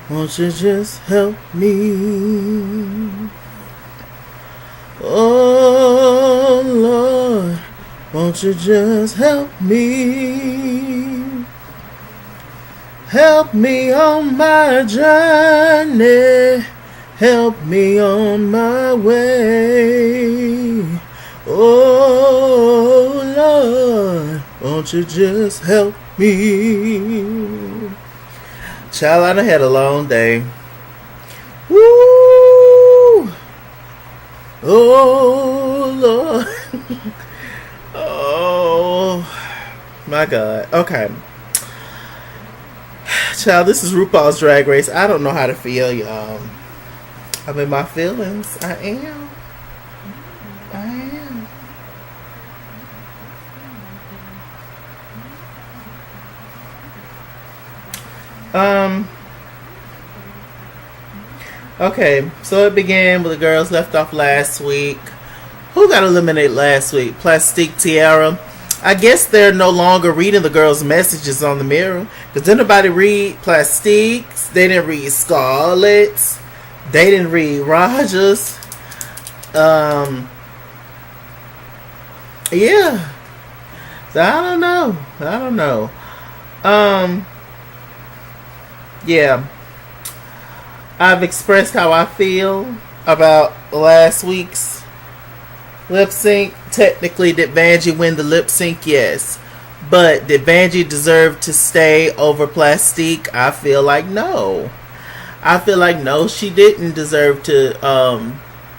won't you just help me? Oh Lord, won't you just help me? Help me on my journey. Help me on my way. Oh Lord, won't you just help me? Child, I done had a long day. Woo! Oh Lord. Oh my God. Okay. Child, this is Rupaul's Drag Race. I don't know how to feel, y'all. I'm in my feelings. I am. Okay, so it began with the girls left off last week. Who got eliminated last week? Plastique Tiara. I guess they're no longer reading the girls' messages on the mirror. Because didn't nobody read Plastique's? They didn't read Scarlet's. They didn't read Rajah's. Yeah. So I don't know. Yeah. I've expressed how I feel about last week's lip sync. Technically, did Vanjie win the lip sync? Yes. But did Vanjie deserve to stay over Plastique? I feel like no. She didn't deserve to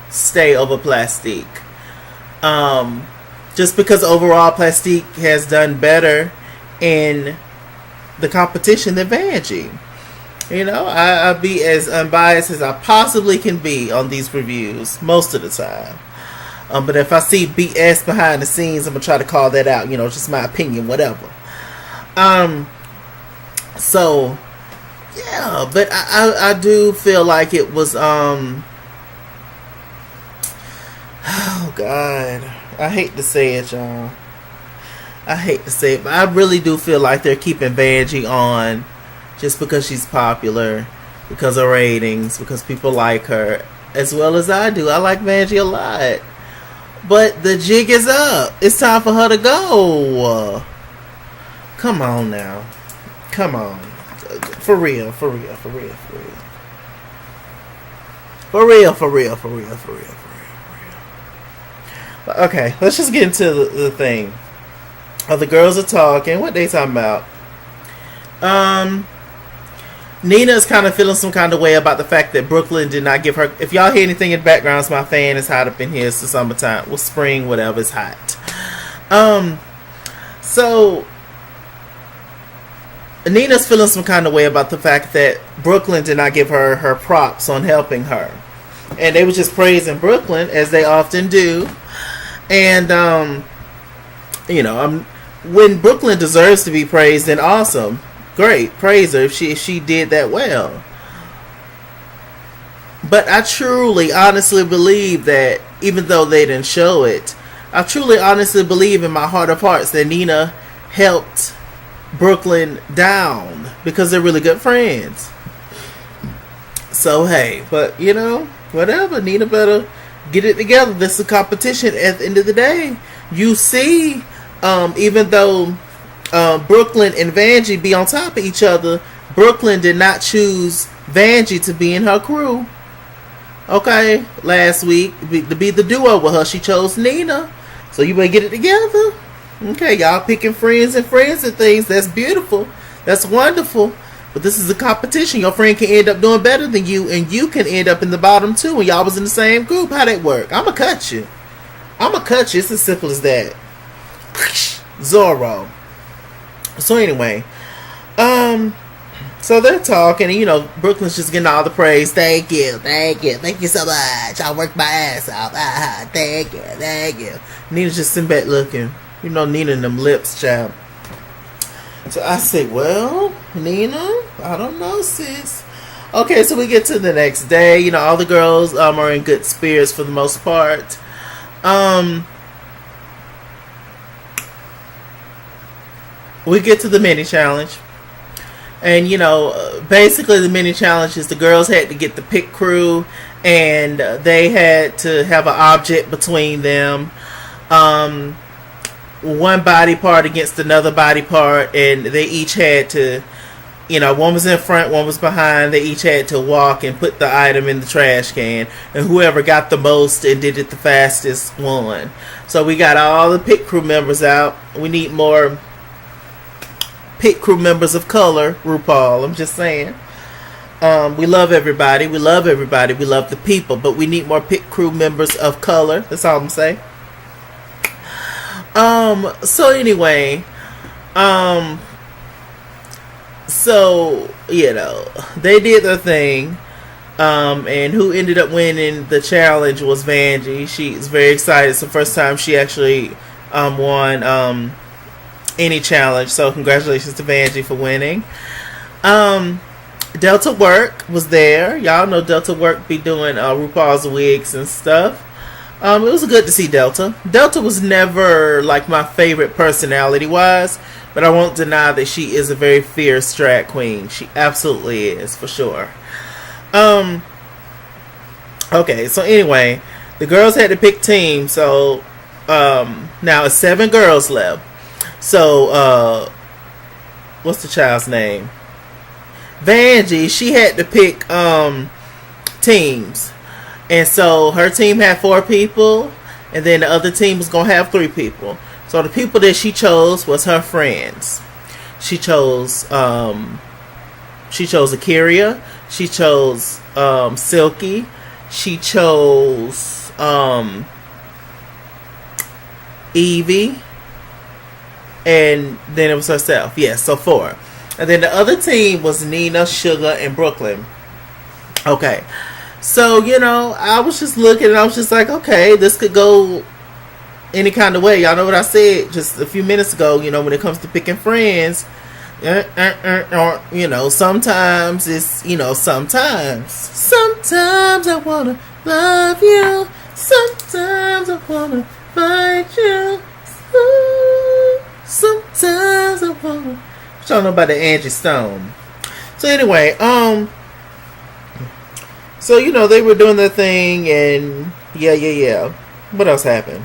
stay over Plastique. Just because overall Plastique has done better in the competition than Vanjie. You know, I'll be as unbiased as I possibly can be on these reviews most of the time. But if I see BS behind the scenes, I'm going to try to call that out. You know, just my opinion, whatever. So, yeah. But I do feel like it was, oh, God. I hate to say it, y'all. But I really do feel like they're keeping Vanjie on just because she's popular, because of ratings, because people like her, as well as I do. I like Vanjie a lot. But the jig is up. It's time for her to go. Come on now. Come on. For real. Okay, let's just get into the thing. Oh, the girls are talking. What they talking about? Nina is kind of feeling some kind of way about the fact that Brooklyn did not give her. If y'all hear anything in the background, it's my fan. It's hot up in here. It's the summertime. Well, spring, whatever. It's hot. So Nina's feeling some kind of way about the fact that Brooklyn did not give her her props on helping her, and they were just praising Brooklyn as they often do. And you know, when Brooklyn deserves to be praised, then awesome. Great, praise her if she did that well. But I truly, honestly believe that, even though they didn't show it, I truly, honestly believe in my heart of hearts that Nina helped Brooklyn down because they're really good friends. So hey, but you know, whatever. Nina better get it together. This is a competition. At the end of the day, you see, even though Brooklyn and Vanjie be on top of each other, Brooklyn did not choose Vanjie to be in her crew. Okay, last week to be the duo with her, she chose Nina. So you better get it together. Okay, y'all picking friends and things. That's beautiful. That's wonderful. But this is a competition. Your friend can end up doing better than you, and you can end up in the bottom too when y'all was in the same group. How that work? I'ma cut you. It's as simple as that. Zorro. So anyway, so they're talking, and you know, Brooklyn's just getting all the praise. Thank you so much. I worked my ass off. Thank you. Nina's just sitting back looking. You know, Nina and them lips, child. So I say, well, Nina, I don't know, sis. Okay, so we get to the next day. You know, all the girls are in good spirits for the most part. We get to the mini challenge. And basically the mini challenges, the girls had to get the pit crew, and they had to have an object between them, one body part against another body part, and they each had to, one was in front, one was behind. They each had to walk and put the item in the trash can, and whoever got the most and did it the fastest won. So we got all the pit crew members out. We need more pit crew members of color, Rupaul. I'm just saying. We love everybody. We love everybody. We love the people, but we need more pit crew members of color. That's all I'm saying. So anyway, so they did their thing, and who ended up winning the challenge was Vanjie. She's very excited. It's the first time she actually won any challenge, so congratulations to Vanjie for winning. Delta Work was there. Y'all know Delta Work be doing Rupaul's wigs and stuff. It was good to see Delta. Delta was never like my favorite personality wise, but I won't deny that she is a very fierce drag queen. She absolutely is, for sure. Okay, so anyway, the girls had to pick teams. So now it's 7 girls left. So what's the child's name? Vanjie. She had to pick teams. And so her team had 4 people, and then the other team was going to have 3 people. So the people that she chose was her friends. She chose Carey. She chose Silky. She chose Yvie. And then it was herself. Yes, so 4. And then the other team was Nina, Sugah, and Brooklyn. Okay. So, I was just looking and I was just like, okay, this could go any kind of way. Y'all know what I said just a few minutes ago, when it comes to picking friends, sometimes it's, sometimes I want to love you. Sometimes I want to fight you. Sometimes I want to. I don't know about the Angie Stone. So anyway, so, they were doing their thing, and yeah. What else happened?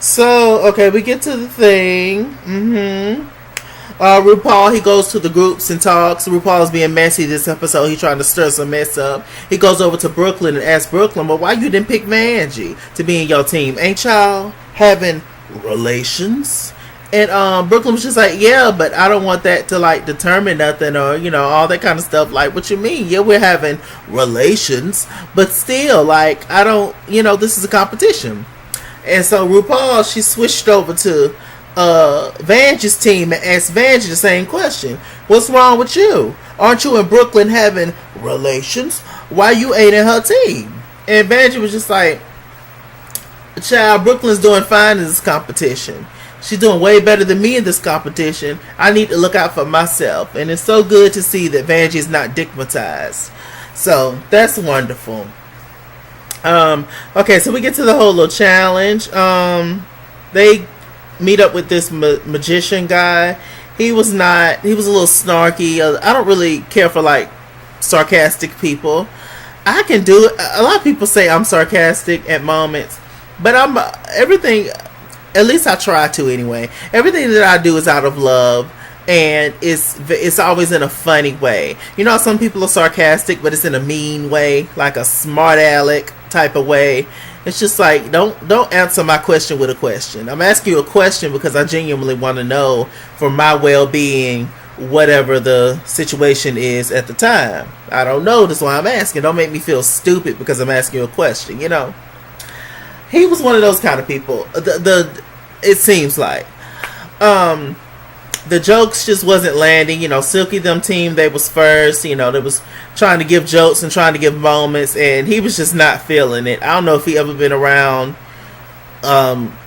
So, okay, we get to the thing. Rupaul, he goes to the groups and talks. Rupaul's being messy this episode. He's trying to stir some mess up. He goes over to Brooklyn and asks Brooklyn, well, why you didn't pick Vanjie to be in your team? Ain't y'all having relations? And Brooklyn was just like, yeah, but I don't want that to like determine nothing, or all that kind of stuff. Like, what you mean? Yeah, we're having relations, but still, like, I don't, this is a competition. And so Rupaul, she switched over to Vanjie's team and asked Vanjie the same question. What's wrong with you? Aren't you and Brooklyn having relations? Why you ain't in her team? And Vanjie was just like, child, Brooklyn's doing fine in this competition. She's doing way better than me in this competition. I need to look out for myself. And it's so good to see that Vanjie is not digmatized. So, that's wonderful. Okay, so we get to the whole little challenge. They meet up with this magician guy. He was a little snarky. I don't really care for, like, sarcastic people. I can do it. A lot of people say I'm sarcastic at moments. But everything... At least I try to anyway. Everything that I do is out of love, and it's always in a funny way. Some people are sarcastic, but it's in a mean way, like a smart aleck type of way. It's just like, don't answer my question with a question. I'm asking you a question because I genuinely want to know for my well-being, whatever the situation is at the time. I don't know. That's why I'm asking. Don't make me feel stupid because I'm asking you a question, He was one of those kind of people. It seems like the jokes just wasn't landing. Silky them team, they was first. They was trying to give jokes and trying to give moments, and he was just not feeling it. I don't know if he ever been around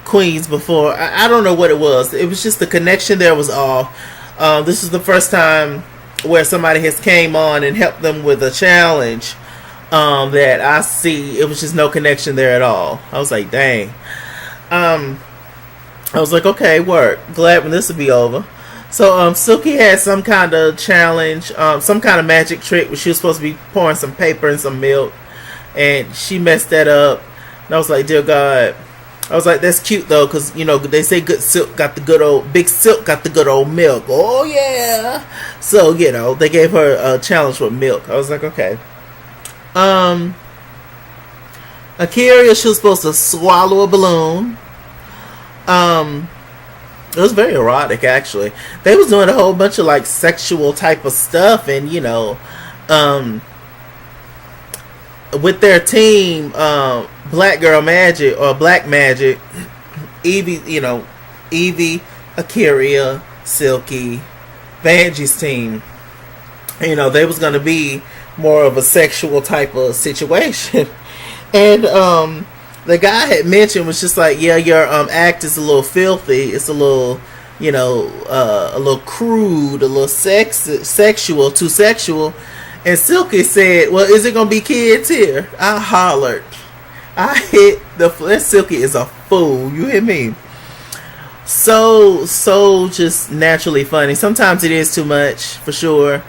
queens before. I don't know what it was. It was just the connection there was off. This is the first time where somebody has came on and helped them with a challenge. That I see, it was just no connection there at all. I was like, dang. I was like, okay, work. Glad when this will be over. So Silky had some kind of challenge, some kind of magic trick where she was supposed to be pouring some paper and some milk, and she messed that up. And I was like, dear God. I was like, that's cute though, because they say good silk got the good old big silk got the good old milk. Oh yeah. So they gave her a challenge with milk. I was like, okay. Carey, she was supposed to swallow a balloon. It was very erotic, actually. They was doing a whole bunch of like sexual type of stuff, and with their team, Black Girl Magic or Black Magic, Yvie, Yvie, Carey, Silky, Vanjie's team. They was gonna be more of a sexual type of situation, and the guy had mentioned was just like, yeah, your act is a little filthy. It's a little, a little crude, a little sexual, too sexual. And Silky said, well, is it going to be kids here? I hollered. I hit that Silky is a fool. You hear me? So just naturally funny. Sometimes it is too much, for sure.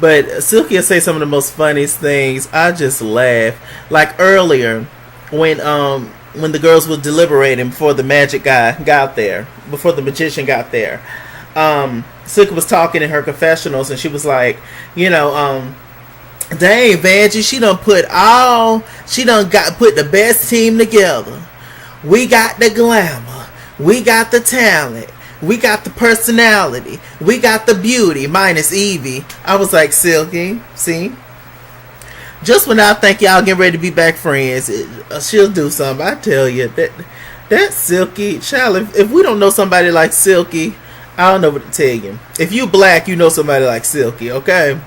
But Silky will say some of the most funniest things. I just laugh. Like earlier, when the girls were deliberating before the magic guy got there, before the magician got there, Silky was talking in her confessionals, and she was like, dang, Vanjie, she done put the best team together. We got the glamour, we got the talent, we got the personality, we got the beauty, minus Yvie. I was like, Silky, see? Just when I think y'all getting ready to be back friends, she'll do something. I tell you, that Silky, child, if we don't know somebody like Silky, I don't know what to tell you. If you black, you know somebody like Silky, okay?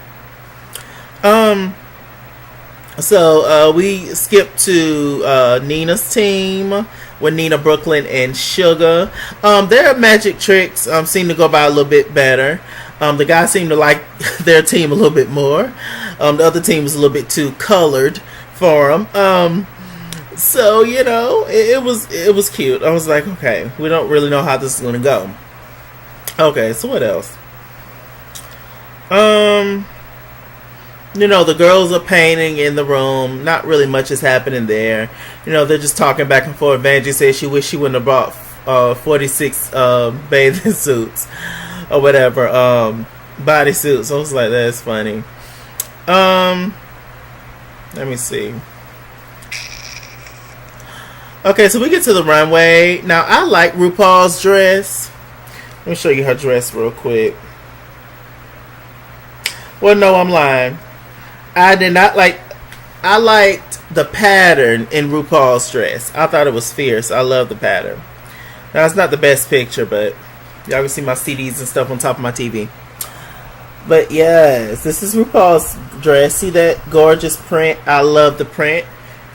So we skip to Nina's team with Nina, Brooklyn, and Sugah. Their magic tricks seem to go by a little bit better. The guys seem to like their team a little bit more. The other team was a little bit too colored for them. So it was cute. I was like, okay, we don't really know how this is gonna go. Okay, so what else? The girls are painting in the room. Not really much is happening there. They're just talking back and forth. Vanjie says she wished she wouldn't have brought 46 bathing suits or whatever, bodysuits. I was like, that's funny. Let me see. Okay, so we get to the runway. Now, I like Rupaul's dress. Let me show you her dress real quick. Well, no, I'm lying. I did not like... I liked the pattern in Rupaul's dress. I thought it was fierce. I love the pattern. Now, it's not the best picture, but y'all can see my CDs and stuff on top of my TV. But yes, this is Rupaul's dress. See that gorgeous print? I love the print.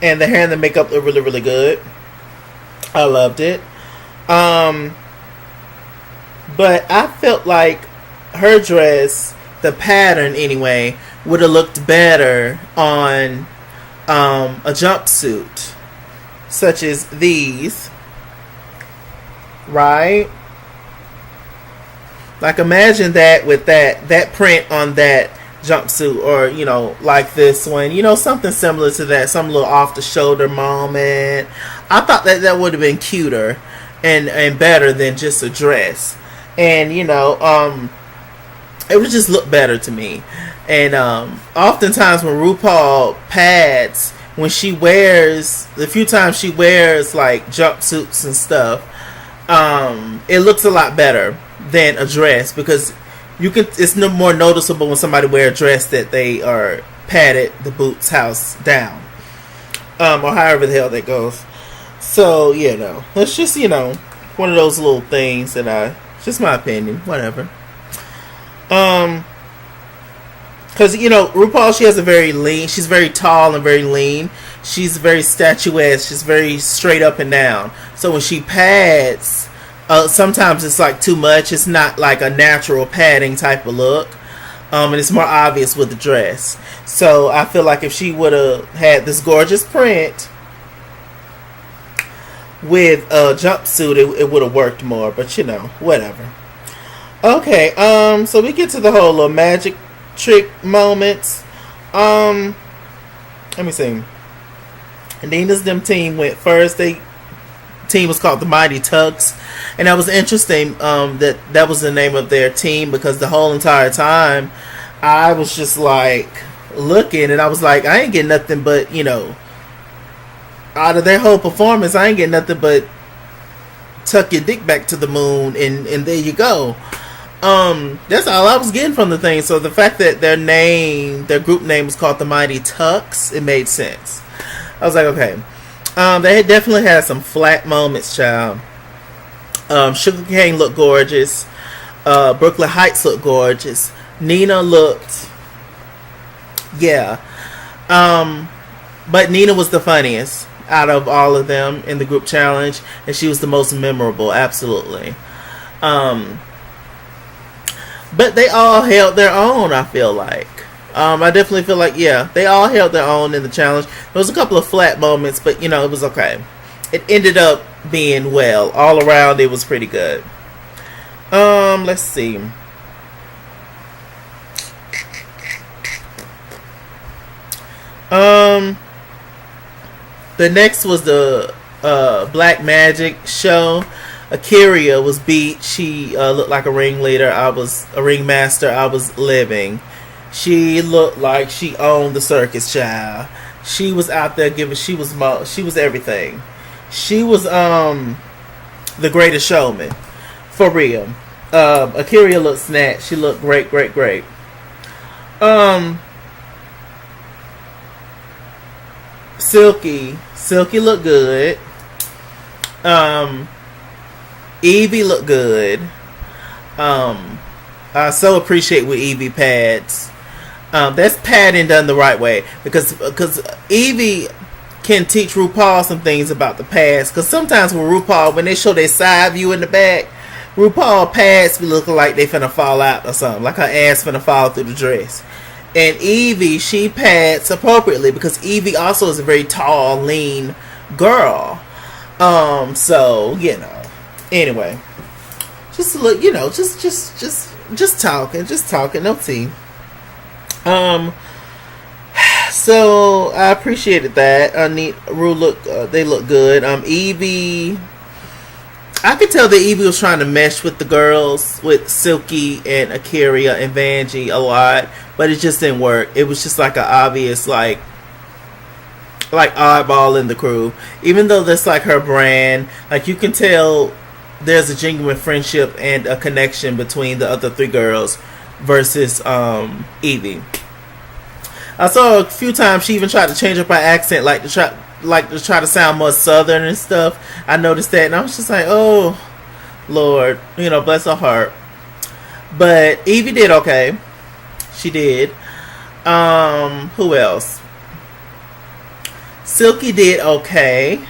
And the hair and the makeup look really, really good. I loved it. But I felt like her dress, the pattern anyway, would have looked better on a jumpsuit such as these, right? Like, imagine that with that print on that jumpsuit, or like this one, something similar to that, some little off the shoulder moment. I thought that would have been cuter and better than just a dress, and it would just look better to me. And oftentimes when Rupaul pads, when she wears, the few times she wears like jumpsuits and stuff, it looks a lot better than a dress, because it's no more noticeable when somebody wear a dress that they are padded the boots house down, or however the hell that goes. So it's just one of those little things that just my opinion, whatever. Because Rupaul, she has a very lean, she's very tall and very lean. She's very statuesque. She's very straight up and down. So when she pads, sometimes it's like too much. It's not like a natural padding type of look, and it's more obvious with the dress. So I feel like if she would have had this gorgeous print with a jumpsuit, it would have worked more. But whatever. Okay, so we get to the whole little magic trick moments. Let me see. Nina's them team went first. They team was called the Mighty Tucks, and that was interesting. That was the name of their team because the whole entire time I was just like looking, and I was like, I ain't getting nothing but out of their whole performance, I ain't getting nothing but tuck your dick back to the moon, and there you go. That's all I was getting from the thing. So the fact that their group name was called the Mighty Tucks, it made sense. I was like, okay. They had definitely had some flat moments, child. Sugar Cain looked gorgeous. Brooklyn Hytes looked gorgeous. Nina looked, yeah. But Nina was the funniest out of all of them in the group challenge, and she was the most memorable, absolutely. But they all held their own, I feel like. I definitely feel like, yeah, they all held their own in the challenge. There was a couple of flat moments, but, it was okay. It ended up being well. All around, it was pretty good. Let's see. The next was the Black Magic show. Carey was beat. She looked like a ringleader. I was a ringmaster. I was living. She looked like she owned the circus, child. She was out there giving. She was everything. She was the greatest showman, for real. Carey looked snatched. She looked great. Silky looked good. Yvie looked good. I so appreciate with Yvie pads. That's padding done the right way, because Yvie can teach Rupaul some things about the pads. Because sometimes with Rupaul, when they show their side view in the back, Rupaul pads be looking like they finna fall out or something, like her ass finna fall through the dress. And Yvie, she pads appropriately because Yvie also is a very tall, lean girl. So anyway, just look, just talking, no tea. So I appreciated that. They look good. Yvie, I could tell that Yvie was trying to mesh with the girls, with Silky and Carey and Vanjie a lot, but it just didn't work. It was just like an obvious like oddball in the crew. Even though that's like her brand, like you can tell there's a genuine friendship and a connection between the other three girls versus Yvie. I saw a few times she even tried to change up her accent, like to try to sound more southern and stuff. I noticed that, and I was just like, oh Lord, bless her heart. But Yvie did okay. She did. Who else? Silky did okay.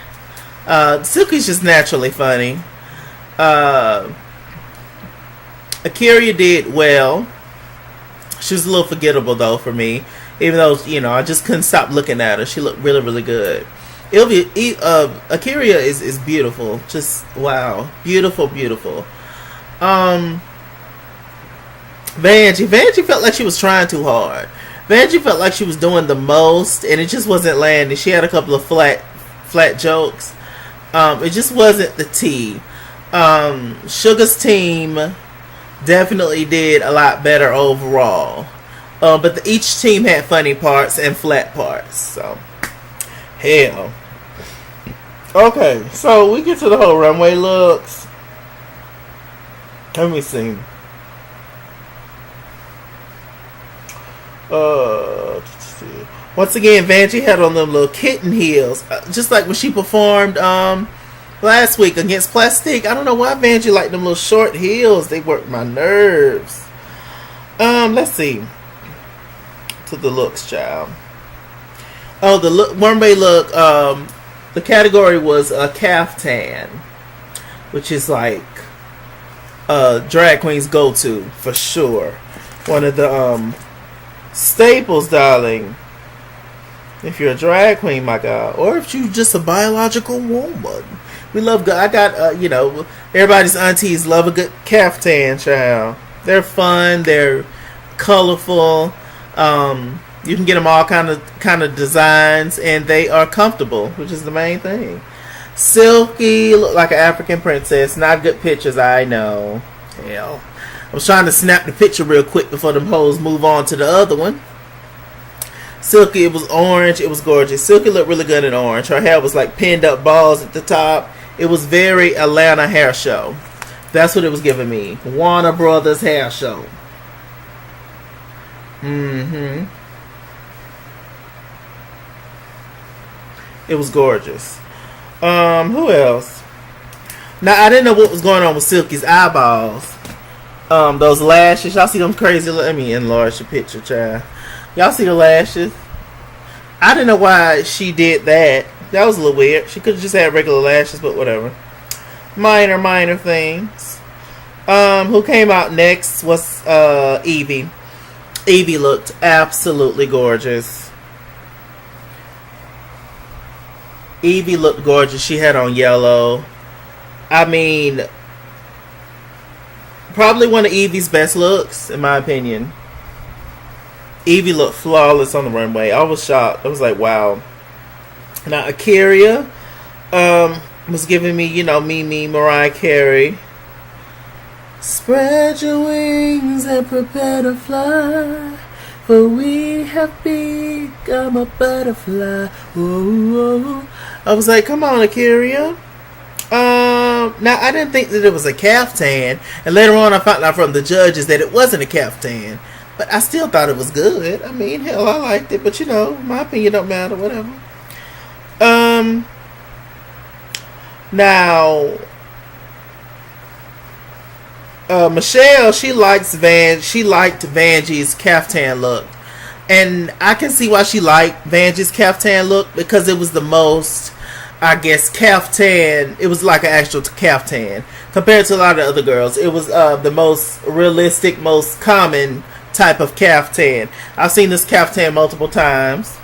Silky's just naturally funny. Carey did well. She was a little forgettable though for me, even though I just couldn't stop looking at her. She looked really, really good. Carey is beautiful. Just wow, beautiful. Vanjie felt like she was trying too hard. Vanjie felt like she was doing the most, and it just wasn't landing. She had a couple of flat jokes. It just wasn't the tea. Sugah's team definitely did a lot better overall. But each team had funny parts and flat parts. So, hell. Okay, so we get to the whole runway looks. Let me see. Once again, Vanjie had on them little kitten heels, just like when she performed last week against Plastique. I don't know why Vanjie liked them little short heels. They worked my nerves. Let's see. To the looks, child. Oh, the Mermaid Look. The category was a Caftan, which is like drag queen's go-to for sure. One of the staples, darling. If you're a drag queen, my God, or if you're just a biological woman, we love. I got everybody's aunties love a good Caftan, child. They're fun. They're colorful. You can get them all kind of designs, and they are comfortable, which is the main thing. Silky looked like an African princess. Not good pictures, I know. Hell, I was trying to snap the picture real quick before them hoes move on to the other one. Silky, it was orange. It was gorgeous. Silky looked really good in orange. Her hair was like pinned up balls at the top. It was very Atlanta hair show. That's what it was giving me. Warner Brothers hair show. It was gorgeous. Who else? Now, I didn't know what was going on with Silky's eyeballs. Those lashes. Y'all see them crazy? Let me enlarge the picture, child. Y'all see the lashes? I didn't know why she did that. That was a little weird. She could have just had regular lashes, but whatever. Minor things. Who came out next was Yvie. Yvie looked absolutely gorgeous. Yvie looked gorgeous. She had on yellow. I mean, probably one of Yvie's best looks, in my opinion. Yvie looked flawless on the runway. I was shocked. I was like, wow. Now, Carey was giving me, me, Mariah Carey. Spread your wings and prepare to fly, for we have become a butterfly. Whoa. I was like, come on, Carey. Now, I didn't think that it was a caftan, and later on I found out from the judges that it wasn't a caftan, but I still thought it was good. I mean, hell, I liked it, but my opinion don't matter, whatever. Now, Michelle, she liked Vanjie's caftan look, and I can see why she liked Vanjie's caftan look, because it was the most, I guess, caftan. It was like an actual caftan compared to a lot of other girls. It was the most realistic, most common type of caftan. I've seen this caftan multiple times,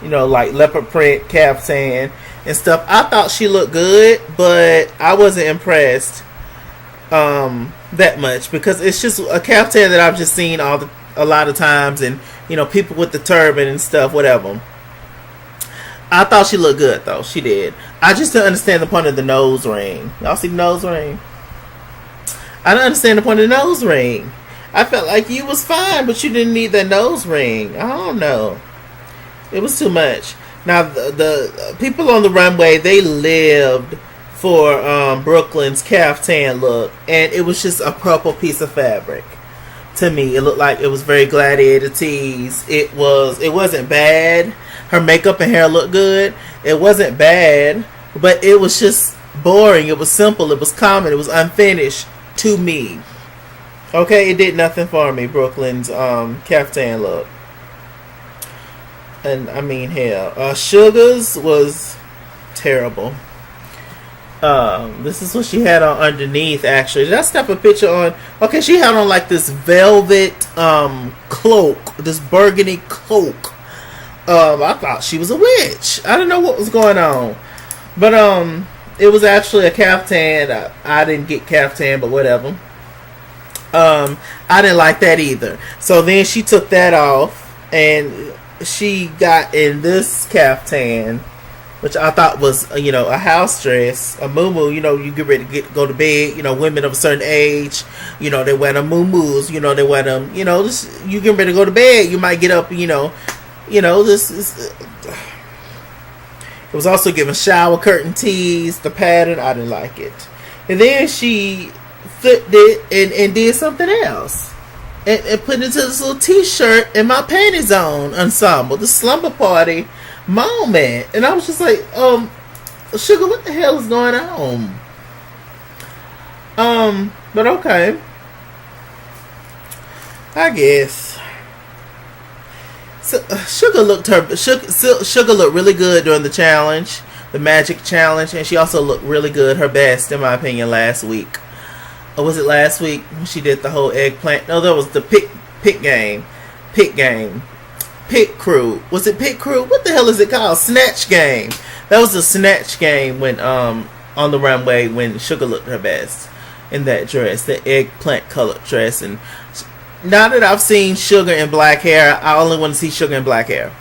like leopard print caftan and stuff. I thought she looked good, but I wasn't impressed that much, because it's just a caftan that I've just seen a lot of times, and people with the turban and stuff, whatever. I thought she looked good though. She did. I just didn't understand the point of the nose ring. Y'all see the nose ring? I didn't understand the point of the nose ring. I felt like you was fine, but you didn't need that nose ring. I don't know. It was too much. Now, the people on the runway, they lived for Brooklyn's caftan look, and it was just a purple piece of fabric. To me, it looked like it was very gladiator tees. It wasn't bad. Her makeup and hair looked good. It wasn't bad, but it was just boring. It was simple. It was common. It was unfinished to me. Okay, it did nothing for me, Brooklyn's caftan look. And I mean, hell, Sugah's was terrible. This is what she had on underneath, actually. Did I snap a picture on? Okay, she had on like this velvet cloak, this burgundy cloak. I thought she was a witch. I didn't know what was going on. But it was actually a caftan. I didn't get caftan, but whatever. I didn't like that either. So then she took that off, and she got in this caftan, which I thought was, a house dress, a muumuu. You get ready to go to bed. Women of a certain age, they wear them muumuus. They wear them. You get ready to go to bed. You might get up. This is. It was also given shower curtain tees. The pattern, I didn't like it. And then she flipped it and did something else. And put it into this little t-shirt and my panties on ensemble. The slumber party moment. And I was just like, Sugah, what the hell is going on? But okay. I guess. So, Sugah looked really good during the challenge. The magic challenge. And she also looked really good, her best, in my opinion, last week. Or was it last week when she did the whole eggplant? No, that was the pit game. Pit crew. Was it pit crew? What the hell is it called? Snatch game. That was the snatch game when on the runway when Sugah looked her best. in that dress, the eggplant colored dress. And now that I've seen Sugah in black hair, I only want to see Sugah in black hair.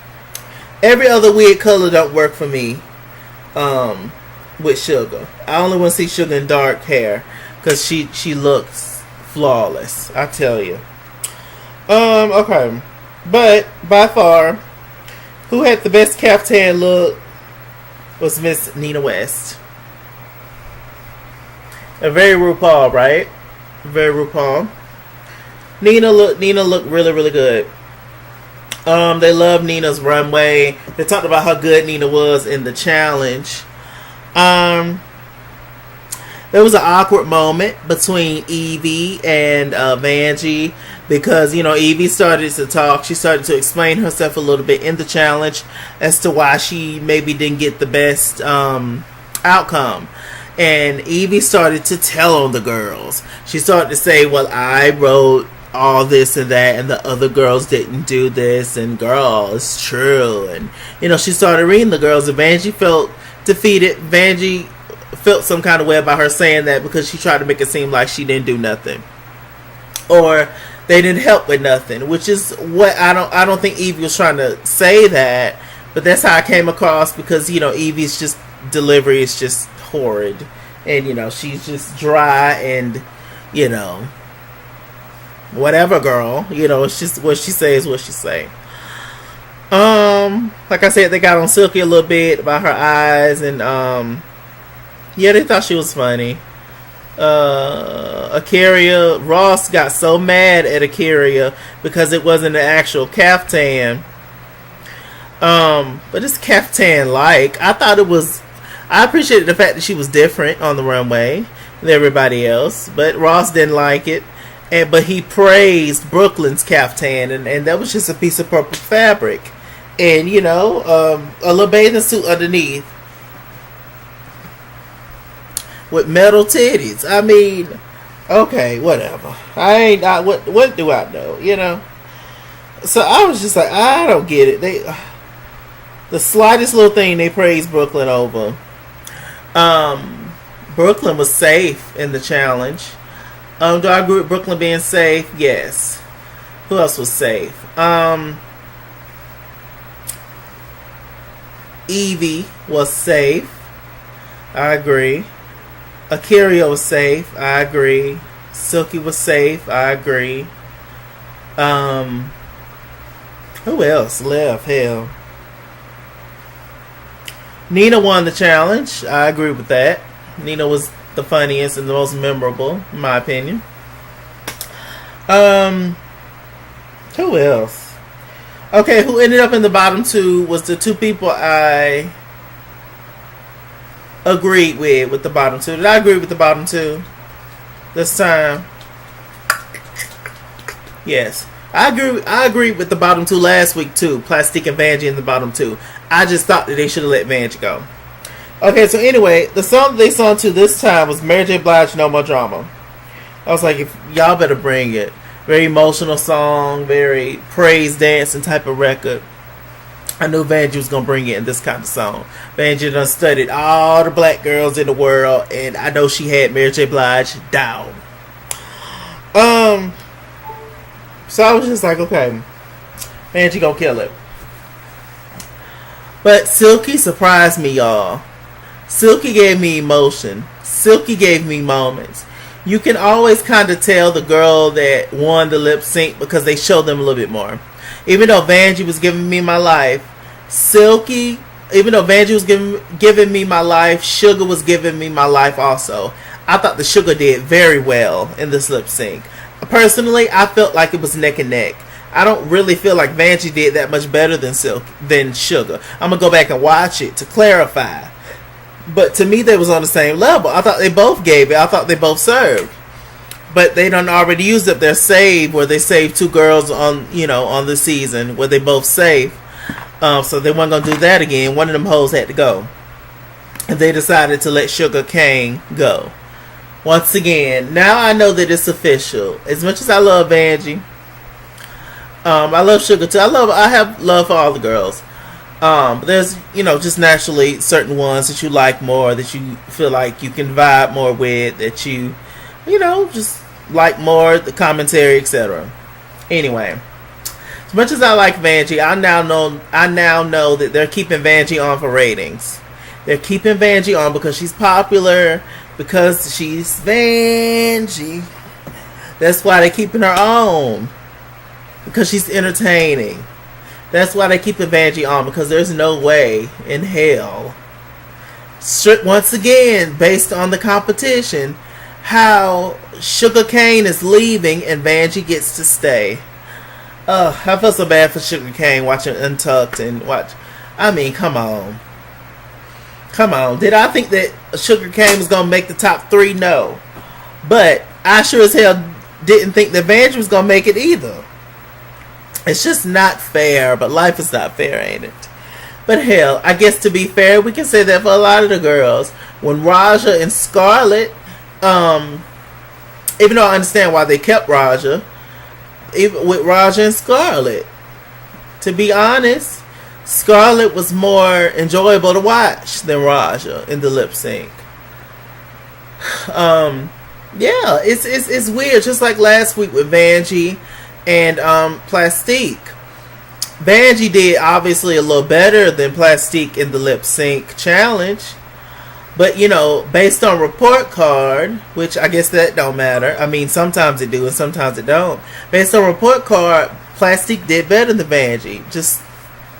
Every other wig color don't work for me with Sugah. I only want to see Sugah in dark hair because she looks flawless, I tell you. Okay. But by far, who had the best caftan look was Miss Nina West. A very Rupaul, right? Very Rupaul. Nina looked really, really good. They loved Nina's runway. They talked about how good Nina was in the challenge. There was an awkward moment between Yvie and Vanjie because, Yvie started to talk. She started to explain herself a little bit in the challenge as to why she maybe didn't get the best outcome. And Yvie started to tell on the girls. She started to say, well, I wrote all this and that, and the other girls didn't do this, and girl, it's true. And, she started reading the girls, and Vanjie felt defeated. Vanjie felt some kind of way about her saying that because she tried to make it seem like she didn't do nothing. Or they didn't help with nothing, which is what I don't think Yvie was trying to say that, but that's how I came across because, Yvie's just delivery is just horrid. And, she's just dry and, whatever, girl. It's just what she says, what she say. Like I said, they got on Silky a little bit about her eyes, and yeah, they thought she was funny. Carey, Ross got so mad at Carey because it wasn't an actual caftan. But it's caftan like. I appreciated the fact that she was different on the runway than everybody else, but Ross didn't like it. But he praised Brooklyn's caftan, and that was just a piece of purple fabric, and a little bathing suit underneath with metal titties. I mean, okay, whatever. What do I know? So I was just like, I don't get it. The slightest little thing they praised Brooklyn over. Brooklyn was safe in the challenge. Do I agree with Brooklyn being safe? Yes. Who else was safe? Yvie was safe. I agree. Carey was safe. I agree. Silky was safe. I agree. Who else left? Hell. Nina won the challenge. I agree with that. Nina was the funniest and the most memorable, in my opinion. Who else? Okay, who ended up in the bottom two was the two people I agreed with the bottom two. Did I agree with the bottom two this time? Yes. I agree with the bottom two last week too. Plastic and Vanjie in the bottom two. I just thought that they should have let Vanjie go. Okay, so anyway, the song they sung to this time was Mary J. Blige, No More Drama. I was like, if y'all better bring it. Very emotional song, very praise dancing type of record. I knew Vanjie was gonna bring it in this kind of song. Vanjie done studied all the black girls in the world, and I know she had Mary J. Blige down. So I was just like, okay, Vanjie gonna kill it. But Silky surprised me, y'all. Silky gave me emotion. Silky gave me moments. You can always kind of tell the girl that won the lip sync because they showed them a little bit more. Even though Vanjie was giving me my life, Silky, even though Vanjie was giving me my life, Sugah was giving me my life also. I thought the Sugah did very well in this lip sync. Personally, I felt like it was neck and neck. I don't really feel like Vanjie did that much better than Sugah. I'm going to go back and watch it to clarify. But to me, they was on the same level. I thought they both gave it. I thought they both served. But they done already used up their save where they saved two girls on the season where they both saved. So they weren't going to do that again. One of them hoes had to go. And they decided to let Sugah Cain go. Once again, now I know that it's official. As much as I love Angie, I love Sugah too. I have love for all the girls. But there's, just naturally certain ones that you like more, that you feel like you can vibe more with, that you just like more the commentary, etc. Anyway, as much as I like Vanjie, I now know that they're keeping Vanjie on for ratings. They're keeping Vanjie on because she's popular, because she's Vanjie. That's why they're keeping her on, because she's entertaining. That's why they keep Vanjie on, because there's no way in hell, once again, based on the competition, how Sugah Cain is leaving and Vanjie gets to stay. I feel so bad for Sugah Cain watching Untucked and come on. Did I think that Sugah Cain was going to make the top 3? No. But I sure as hell didn't think that Vanjie was going to make it either. It's just not fair, but life is not fair, ain't it? But hell, I guess to be fair, we can say that for a lot of the girls. When Rajah and Scarlet, even though I understand why they kept Rajah, even with Rajah and Scarlet, to be honest, Scarlet was more enjoyable to watch than Rajah in the lip sync. Yeah, it's weird. Just like last week with Vanjie and Plastique. Vanjie did obviously a little better than Plastique in the lip sync challenge. But, based on report card, which I guess that don't matter. I mean, sometimes it do and sometimes it don't. Based on report card, Plastique did better than Vanjie, just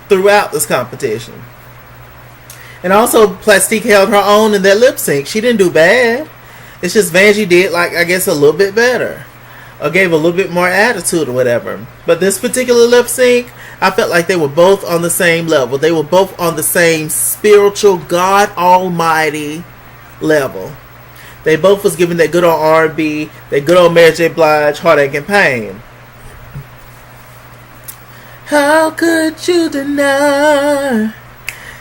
throughout this competition. And also, Plastique held her own in that lip sync. She didn't do bad. It's just Vanjie did, I guess, a little bit better. Or gave a little bit more attitude or whatever. But this particular lip sync, I felt like they were both on the same level. They were both on the same spiritual God Almighty level. They both was giving that good old R&B, that good old Mary J. Blige, Heartache and Pain. How could you deny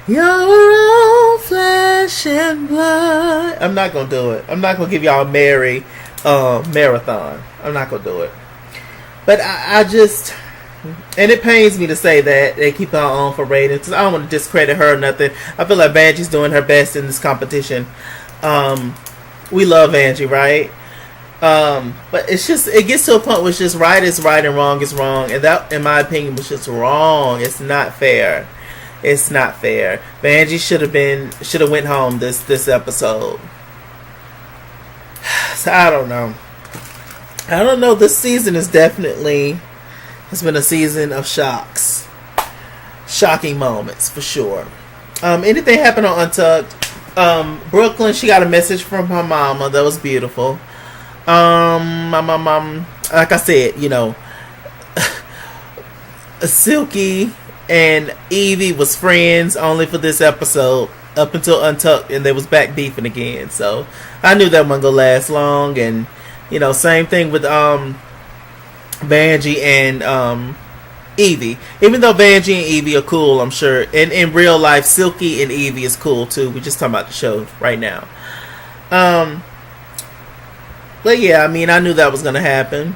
your own flesh and blood? I'm not going to do it. I'm not going to give y'all a Mary marathon. I'm not going to do it. But I just... And it pains me to say that they keep her on for ratings, because I don't want to discredit her or nothing. I feel like Vanjie's doing her best in this competition. We love Angie, right? But it's just, it gets to a point where it's just right is right and wrong is wrong. And that, in my opinion, was just wrong. It's not fair. It's not fair. Vanjie should have went home this episode. So I don't know. This season is definitely... It's been a season of shocks. Shocking moments, for sure. Anything happened on Untucked? Brooklyn, she got a message from her mama. That was beautiful. My mom, like I said, Silky and Yvie was friends only for this episode up until Untucked, and they was back beefing again. So I knew that wasn't gonna last long. And same thing with Vanjie and Yvie. Even though Vanjie and Yvie are cool, I'm sure, and in real life, Silky and Yvie is cool too. We're just talking about the show right now. But yeah, I mean, I knew that was gonna happen.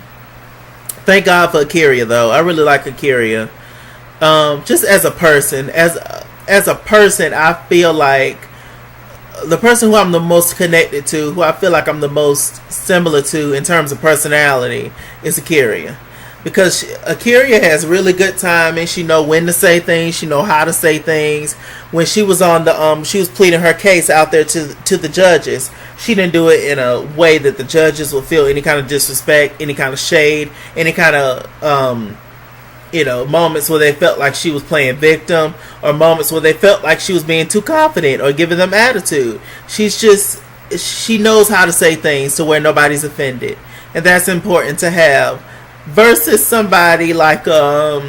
Thank God for Carey, though. I really like Carey. Just as a person, as a person, I feel like the person who I'm the most connected to, who I feel like I'm the most similar to in terms of personality, is Carey. Because Carey has really good timing. She know when to say things. She know how to say things. When she was on the she was pleading her case out there to the judges. She didn't do it in a way that the judges would feel any kind of disrespect, any kind of shade, any kind of moments where they felt like she was playing victim, or moments where they felt like she was being too confident or giving them attitude. She knows how to say things to where nobody's offended, and that's important to have. Versus somebody like a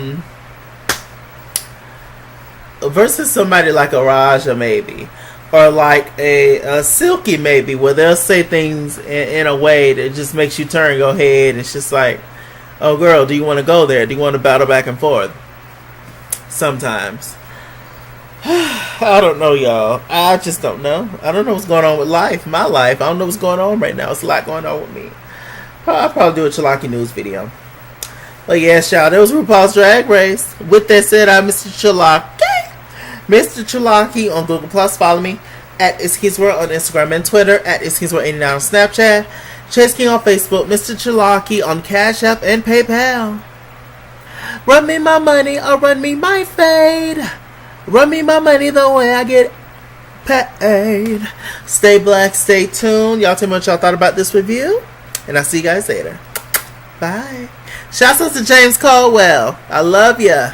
Rajah maybe, or like a Silky maybe, where they'll say things in a way that just makes you turn your head. It's just like, oh girl, do you want to go there? Do you want to battle back and forth? Sometimes. I don't know, y'all. I just don't know. I don't know what's going on with my life. I don't know what's going on right now. It's a lot going on with me. I'll probably do a Chalaki news video. But yes, y'all, that was Rupaul's Drag Race. With that said, I'm Mr. Chalaki. Mr. Chalaki on Google+. Follow me at It's His World on Instagram and Twitter, at It's His World 89 on Snapchat. Chase King on Facebook, Mr. Chalaki on Cash App and PayPal. Run me my money or run me my fade. Run me my money the way I get paid. Stay black, stay tuned. Y'all tell me what y'all thought about this review. And I'll see you guys later. Bye. Shouts out to James Caldwell. I love ya.